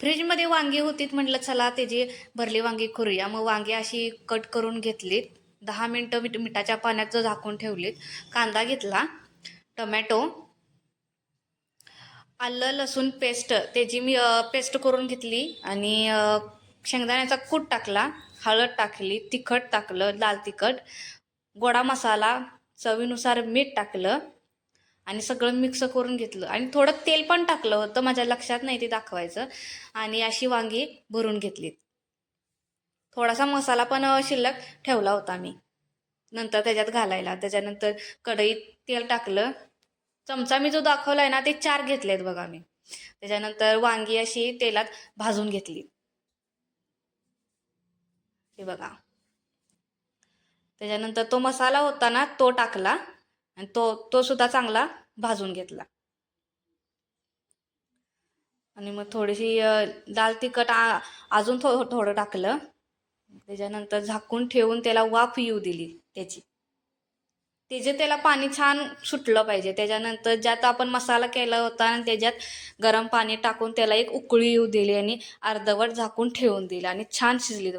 फ्रीजमध्ये वांगी होतीत, म्हटलं चला त्याची भरली वांगी करूया. मग वांगी अशी कट करून घेतलीत, 10 मिनटं मिठाच्या पाण्यात झाकून ठेवलीत. कांदा घेतला, टोमॅटो, आलं लसूण पेस्ट त्याची मी पेस्ट करून घेतली आणि शेंगदाण्याचा कूट टाकला, हळद टाकली, तिखट टाकलं, लाल तिखट, गोडा मसाला, चवीनुसार मीठ टाकलं आणि सगळं मिक्स करून घेतलं आणि थोडं तेल पण टाकलं होतं, माझ्या लक्षात नाही ते दाखवायचं. आणि अशी वांगी भरून घेतलीत. थोडासा मसाला पण शिल्लक ठेवला होता मी नंतर त्याच्यात घालायला. त्याच्यानंतर कढईत तेल टाकलं, चमचा मी जो दाखवलाय ना ते 4 घेतलेत बघा मी. त्याच्यानंतर वांगी अशी तेलात भाजून घेतली, हे बघा. त्याच्यानंतर तो मसाला होता ना तो टाकला आणि तो सुद्धा चांगला भाजून घेतला. आणि मग थोडीशी लाल तिखट अजून थोडं टाकलं. त्याच्यानंतर झाकून ठेवून त्याला वाफ येऊ दिली त्याची. त्याला पाणी छान सुटलं पाहिजे. त्याच्यानंतर ज्यात आपण मसाला केला होता आणि त्याच्यात गरम पाणी टाकून त्याला एक उकळी येऊ दिली आणि अर्धवट झाकून ठेवून दिली आणि छान शिजली.